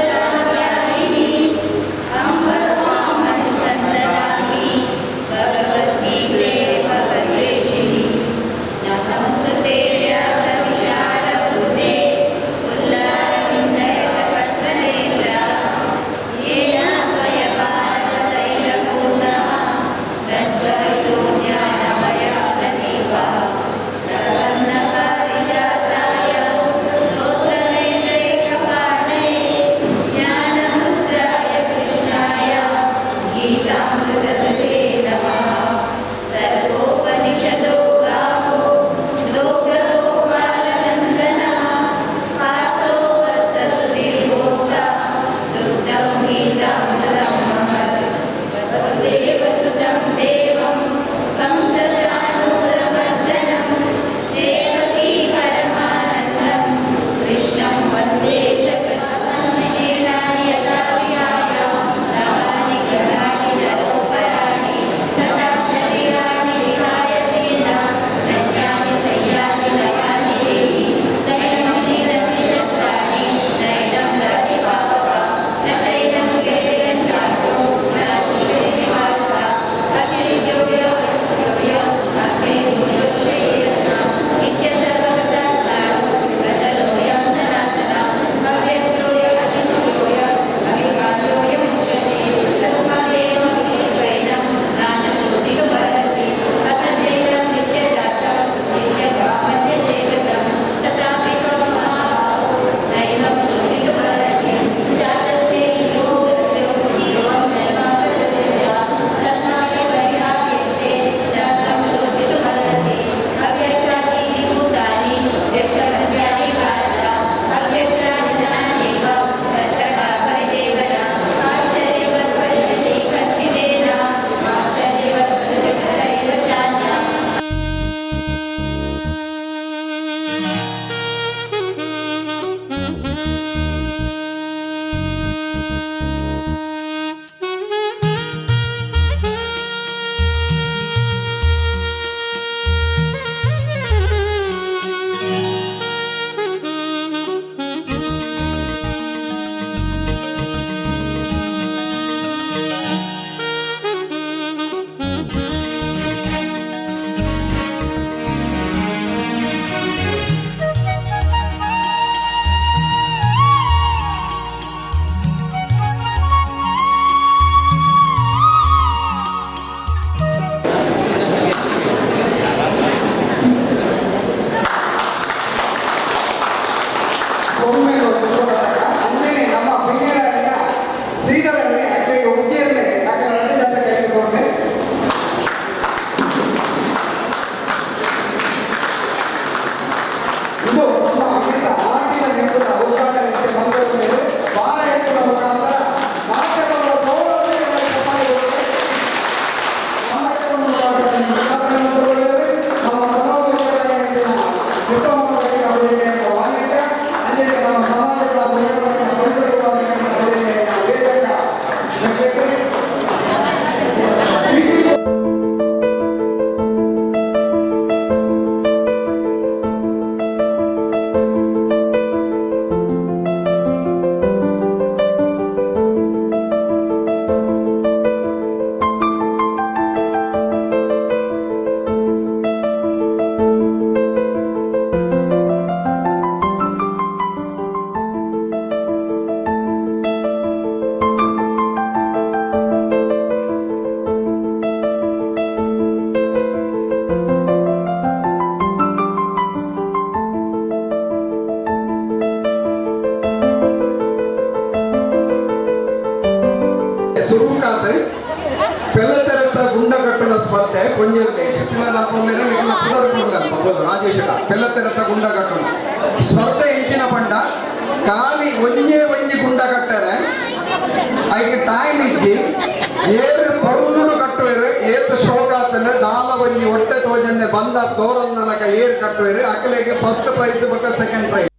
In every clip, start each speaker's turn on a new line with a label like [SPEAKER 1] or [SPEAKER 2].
[SPEAKER 1] अष्टदशाध्यायिनी ಕಾದು ಪೆಲ್ಲತೆರತ್ತ ಗುಂಡ ಕಟ್ಟುನ ಸ್ಪರ್ಧೆ ಪೊಂಜಿರ್ಲಿ ಶಿಕ್ಷಣ ನಪ್ಪೊಂದಿರ ನಿಖಿಲ ಪುನರ್ಪುನರ್ಬೋದು ರಾಜೇಶಕ ಪೆಲ್ಲತೆರತ್ತ ಗುಂಡ ಕಟ್ಟುನ ಸ್ಪರ್ಧೆ ಇಂಚಿನ ಪಂಡ ಖಾಲಿ ಒಂಜಿ ಗುಂಡ ಕಟ್ಟರೆ ಅದಕ್ಕೆ ಟೈಮ್ ಇಜ್ಜಿ ಏರು ಪರುಡು ಕಟ್ಟುವೇರು ಏತು ಶೋಕ ಆತನೆ ನಾಲ ಒಂಜಿ ಹೊಟ್ಟೆ ತೋಜನ್ನೆ ಬಂದ ತೋರನ್ನನಕ ಏರು ಕಟ್ಟುವೇರು ಅಕಲೆಗೆ ಫಸ್ಟ್ ಪ್ರೈಸ್ ಬಕ್ಕ ಸೆಕೆಂಡ್ ಪ್ರೈಸ್.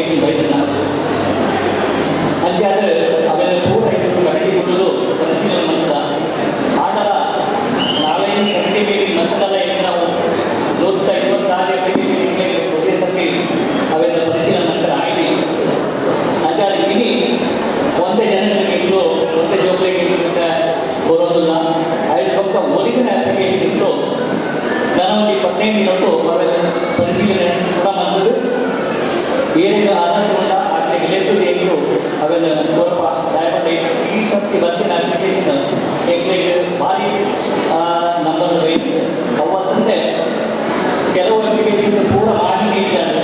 [SPEAKER 2] ಅಪ್ಲಿಕೇಶನ್ ಬೈದನ್ನ ಅಂಚೆ ಆದರೆ ಅವೆಲ್ಲ ಪೂರ ಇಟ್ಟು ಕರಡಿ ಕೊಟ್ಟದು ಪರಿಶೀಲನೆ ಮಾಡ್ತದ ಆಡಲ ನಾವೇನು ಕರಡಿ ಮೇಲೆ ನಂತರಲ್ಲ ಏನು ನಾವು 156 ಅಪ್ಲಿಕೇಶನ್ ಒಂದೇ ಸರ್ತಿ ಅವೆಲ್ಲ ಪರಿಶೀಲನೆ ನಂತರ ಆಯ್ತು ಅಂಚೆ ಅದು ಇನಿ ಒಂದೇ ಜನರಿಗೆ ಇಟ್ಟು ಒಂದೇ ಜೋಬರಿಗೆ ಇಟ್ಟು ಬರೋದಿಲ್ಲ ಐದು ಪಕ್ಕ ಒರಿಜಿನ ಅಪ್ಲಿಕೇಶನ್ ಇಟ್ಟು ನನಗೆ 15 ಮಿನಿಟು ಪರಿಶೀಲನೆ ಕೂಡ ಬಂದದ್ದು ಏನಿಲ್ಲ ಆಧಾರಗೊಂಡ ಅದಕ್ಕೆ ಲೆಕ್ಕದ ಎಂದು ಅವೆಲ್ಲ ಸ್ವಲ್ಪ ದಯಮಾಡಿ ಈ ಸರ್ತಿ ಬರ್ತಿನ ಅಪ್ಲಿಕೇಶನ್ ಎಂಕ್ಲೆಗೆ ಭಾರಿ ನಂಬರ್ ಅವತ್ತಂತೆ ಕೆಲವು ಅಪ್ಲಿಕೇಶನ್ ಪೂರ ಮಾಹಿತಿ ಇದ್ದಾರೆ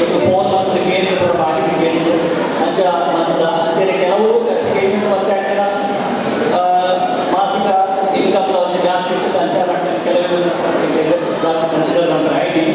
[SPEAKER 2] ಈಗ ಫೋನ್ ಮತ್ತು ಕೇಂದ್ರ ಪೂರ ಮಾಹಿತಿ ಕೇಳಿದ್ರು ಅಂಚ ಬಂದ ಅಂಚೆ ಕೆಲವು ಅಪ್ಲಿಕೇಶನ್ ಮತ್ತೆ ಆಗ್ತದ ಮಾಸಿಕ ಇನ್ಕಮ್ ಒಂದು ಜಾಸ್ತಿ ಇರ್ತದೆ ಅಂಚ ಕೆಲವು ಜಾಸ್ತಿ ಕನ್ಸಿಡರ್ ಮಾಡ್ತಾರೆ ಐಡಿ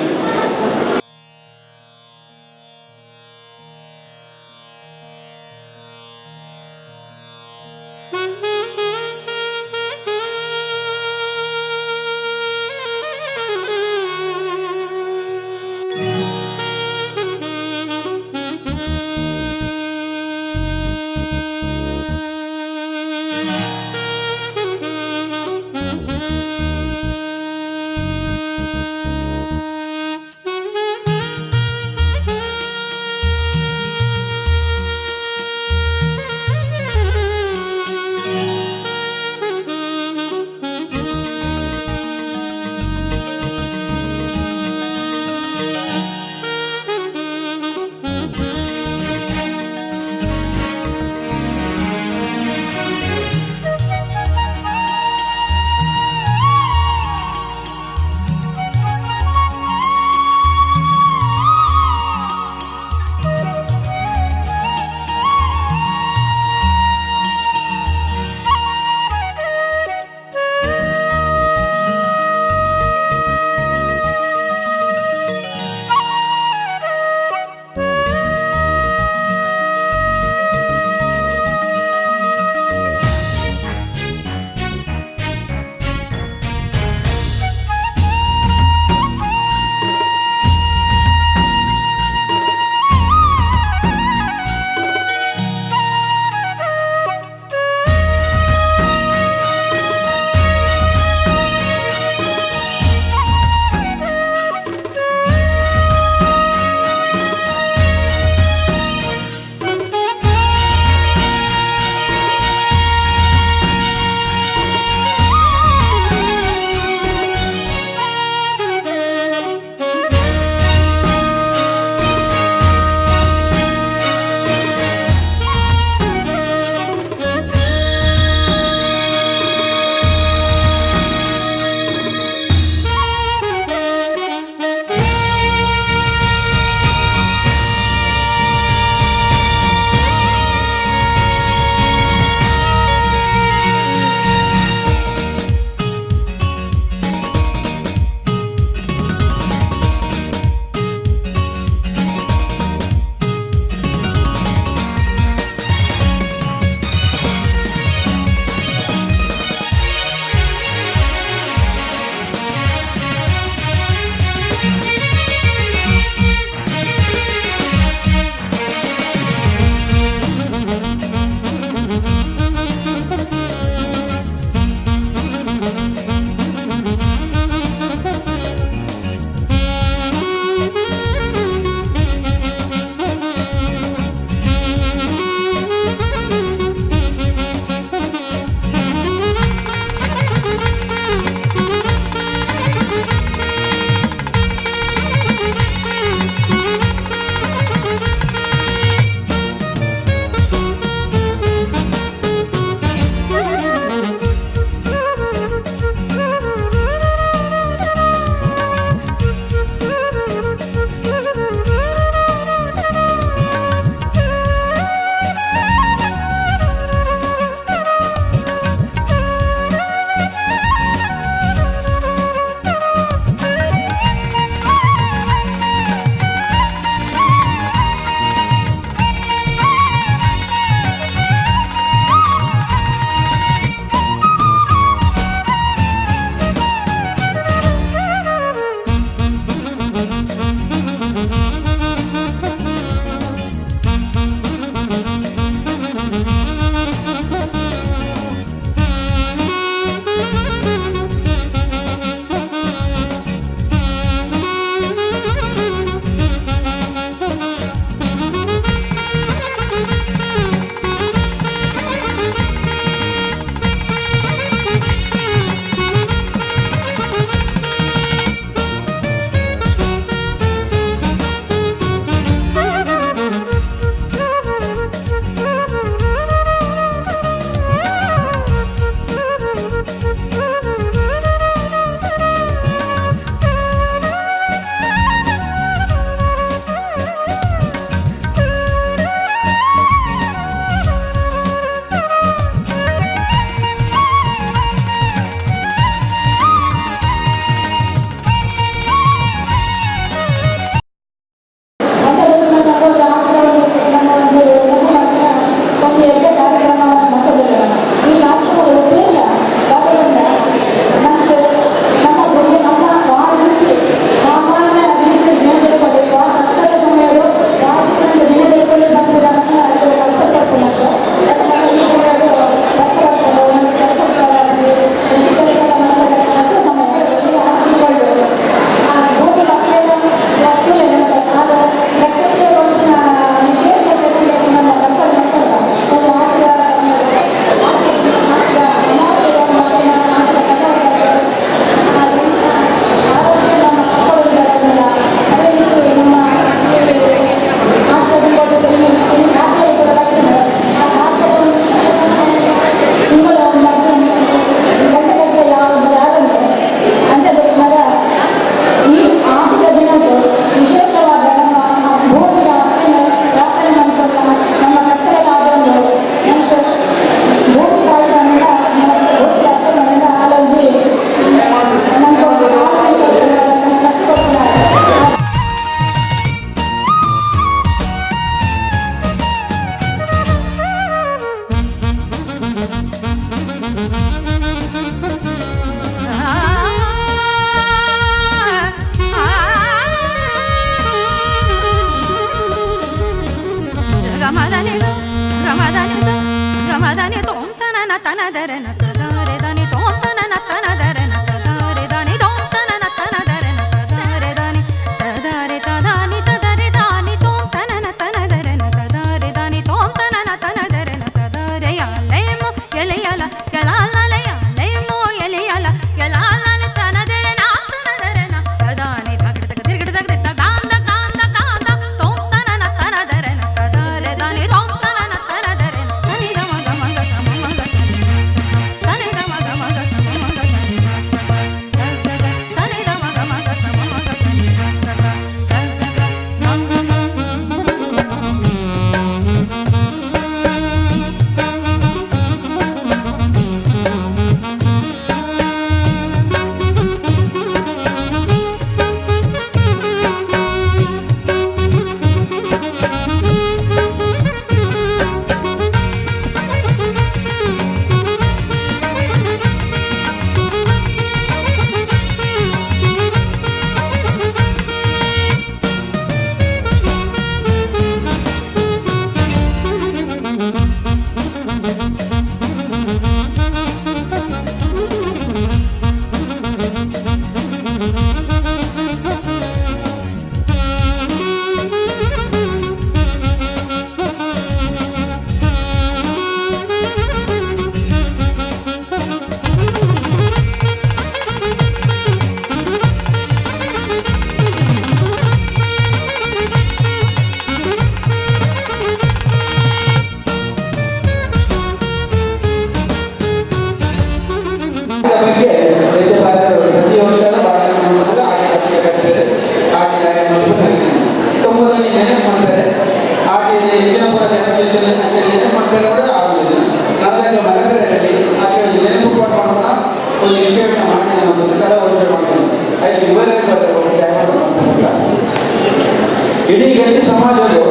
[SPEAKER 3] ಇಡೀ ಗಟ್ಟಿ ಸಮಾಜವು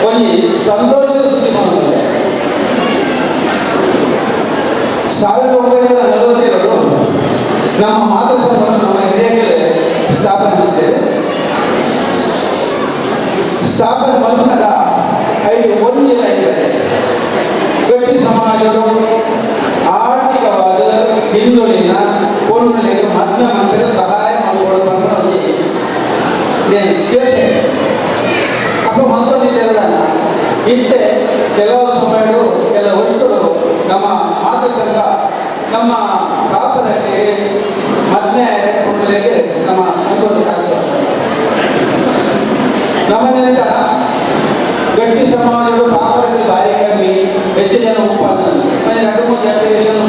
[SPEAKER 3] ಒಂದು ಸಂತೋಷದ ಸುದ್ದಿ ಮಾಡಿದೆ. 1942 ನಮ್ಮ ಮಾತೃಸಭೆಯನ್ನು ನಮ್ಮ ಹಿರಿಯರಿಗೆ ಸ್ಥಾಪನೆ ಮಾಡಿದ್ದೇವೆ. ಸ್ಥಾಪನೆ ಮಾಡಿದಾಗ 1 ಇದ್ದಾರೆ. ಗಟ್ಟಿ ಸಮಾಜಗಳು ಆರ್ಥಿಕವಾದ ಹಿಂದುಳಿನ ಪೊಣ್ಣುಗಳಿಗೆ ಮಧ್ಯಮ ಮಂತ್ರಿ ಸಹಾಯ ಮಾಡಿಕೊಳ್ಳುವ ಸೇವೆ ಅಪ್ಪ ಮತ್ತೊಂದು ಹೇಳಿದಾನ ಇಂತೆ ಕೆಲವು ಸಮಯಗಳು ಕೆಲವು ವರ್ಷಗಳು ನಮ್ಮ ಮಾತೃ ಸಂಘ ನಮ್ಮ ಪಾಪದಕ್ಕೆ ಮಧ್ಯ ಪೊಣ್ಣುಗಳಿಗೆ ನಮ್ಮ ಸಂಘದ ಕಾಸು ನಮ್ಮನೆಯಿಂದ ಗಟ್ಟಿ ಸಮಾಜಗಳು ಪಾಪದಲ್ಲಿ ಭಾರಿ ಕಮ್ಮಿ ಹೆಚ್ಚು ಜನ ಉತ್ಪಾದನೆ 2-3 ಅಪ್ಲಿಕೇಶನ್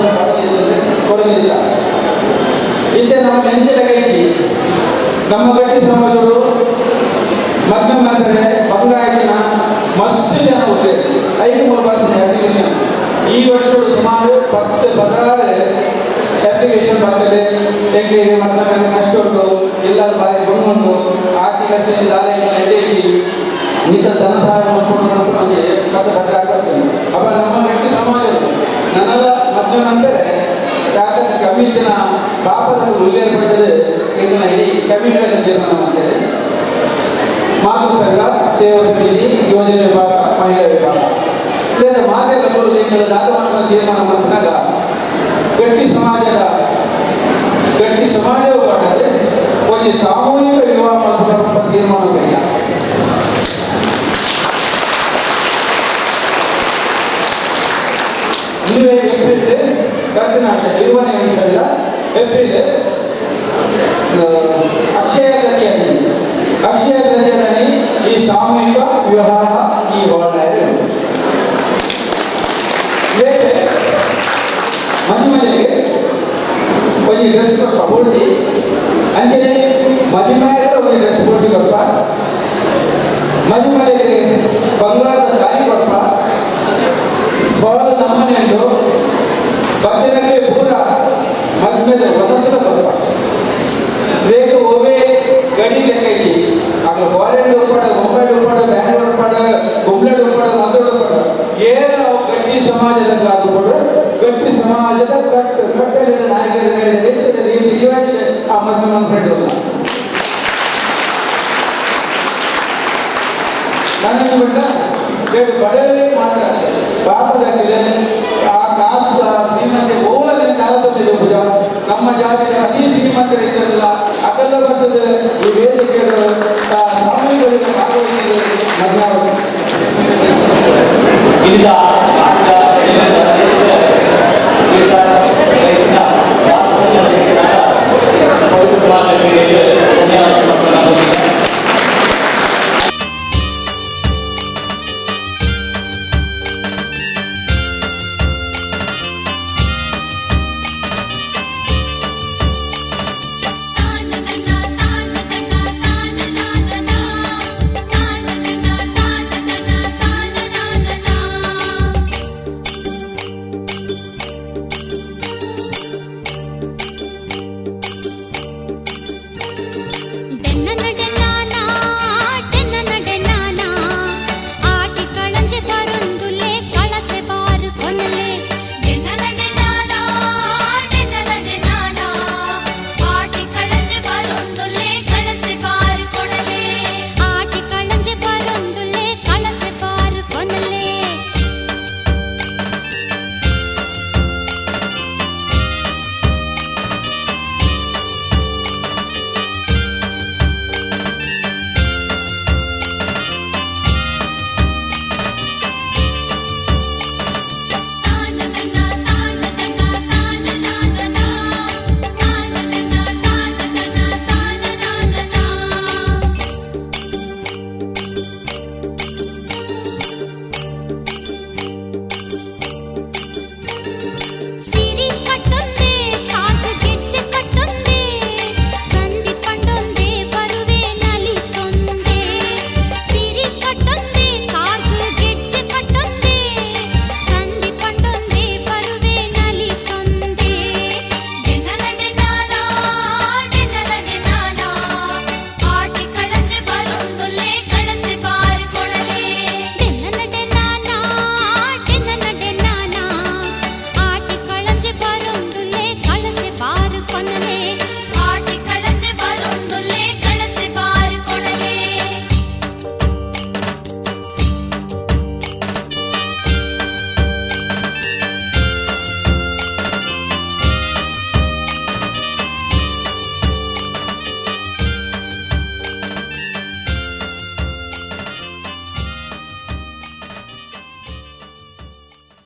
[SPEAKER 3] ಕೊಡಲಿಲ್ಲ. ಇಂತೆ ನಮ್ಮ ನೆಂದಿನ ಕೈಗೆ ನಮ್ಮ ಗಟ್ಟಿ ಸಮಾಜಗಳು ಮಧ್ಯಮ ಅಂದರೆ ಬಂಗಾಯತಿನ ಮಸ್ತ್ ಜನ ಹೋಗ್ತದೆ. 5-3 ಅಪ್ಲಿಕೇಶನ್ ಈ ವರ್ಷ ಸುಮಾರು 10-16 ಅಪ್ಲಿಕೇಶನ್ ಬರ್ತದೆ. ಹೆಂಗೆ ಮಧ್ಯಮ ಕಷ್ಟ ಉಂಟು, ಇಲ್ಲ ಬಾರಿ ಬಂದು ಆರ್ಥಿಕ ಸ್ಥಿತಿ ದಾಲೆ ನಡೆಯಿರಿ ಇಂಥ ಧನ ಸಹಾಯ ಮಾಡಿಕೊಂಡು ಕಥ ಬದಲಾಗ್ತದೆ. ಅಪ್ಪ ನಮ್ಮ ಗಟ್ಟಿ ಸಮಾಜಗಳು ನನಗ ಮಧ್ಯಮ ಅಂದರೆ ಯಾಕಂದ್ರೆ ಕಮ್ಮಿ ದಿನ ಪಾಪದಲ್ಲಿ ಉಲ್ಲೇಖಪಟ್ಟது ಇದನ್ನ ಇಡೀ ಕಮಿಟಿಗಳ ತೀರ್ಮಾನ ಮಾಡ್ತೇವೆ. ಮಾತೃ ಸಂಘ, ಸೇವಾ ಸಮಿತಿ, ಯೋಜನೆ ವಿಭಾಗ, ಮಹಿಳಾ ವಿಭಾಗ ಇದರ ಮಾತೆಲ್ಲ ಕೊಡುವುದಕ್ಕೆ ದಾತವನ್ನು ತೀರ್ಮಾನ ಮಾಡಿದಾಗ ಗಟ್ಟಿ ಸಮಾಜವು ಪಟ್ಟರೆ ಒಂದು ಸಾಮೂಹಿಕ ವಿವಾಹ ಮಾಡಬೇಕಂತ ತೀರ್ಮಾನ ಬೇಡ. ಇದುವೇ ಏಪ್ರಿಲ್ ಕರ್ಕಿನಾಶ 20ನೇ ನಿಮಿಷ ಏಪ್ರಿಲ್ ಅಕ್ಷಯ ತೃತೀಯದಲ್ಲಿ ಈ ಸಾಮೂಹಿಕ ವಿವಾಹ ಈ ಹೊರಲಾರೆ ಮದುವೆಗೆ ಒಂದು ಡ್ರೆಸ್ ಕೊಟ್ಟ ಹುಡುಗಿ ಅಂಚನೆ ಮದುವೆಗೆ ಒಂದು ಡ್ರೆಸ್ ಕೊಟ್ಟು ಕೊಟ್ಟ ಮದುವೆಗೆ ಬಂಗಾರದ ಗಾಳಿ ಕೊಟ್ಟ ಬಾಳು ನಮ್ಮನೆ ಉಂಟು ಭಕ್ತರಿಗೆ ಪೂರ ಮದುವೆ ಒದಸದ ಕೊಟ್ಟ ರೇಖ ಹೋಗಿ ಗಡಿ ಲೆಕ್ಕಿ ಆಗ ಫಾರೆನ್ ಉಳ್ಪಡ ಮುಂಬೈ ಉಳ್ಪಡ ಬ್ಯಾಂಗ್ಳೂರ್ ಉಳ್ಪಡ ಗುಬ್ಲಡ್ ಉಳ್ಪಡ ಮಧುರ ಉಳ್ಪಡ ಏನು ನಾವು ಗಟ್ಟಿ ಸಮಾಜದ ಕಾದುಕೊಂಡು ಗಟ್ಟಿ ಸಮಾಜದ ಕಟ್ಟಲಿನ ನಾಯಕರ ರೀತಿ ಆ ಮದುವೆ ನಮ್ಮ ಫ್ರೆಂಡ್ ಅಲ್ಲ ನನಗೆ ಬಿಟ್ಟ ಬಡವರಿಗೆ ಮಾತ್ರ ಪಾಪದಾಗಿದೆ ಆ ಕಾಸು ಶ್ರೀಮಂತ ಬಹುಲನೆ ತಾರತಮ್ಯ ಪೂಜ ನಮ್ಮ ಜಾತಿಗೆ ಅತಿ ಶ್ರೀಮಂತರ ಇದ್ದಿರಲಿಲ್ಲ ಅಗಲ ಬರ್ತದ ಈ ವೇದಿಕೆಗಳು ಸಾಮೂಹಿಕವಾಗಿ ಭಾಗವಹಿಸಿದ ಮಧ್ಯಾಹ್ನ
[SPEAKER 2] ಈಗ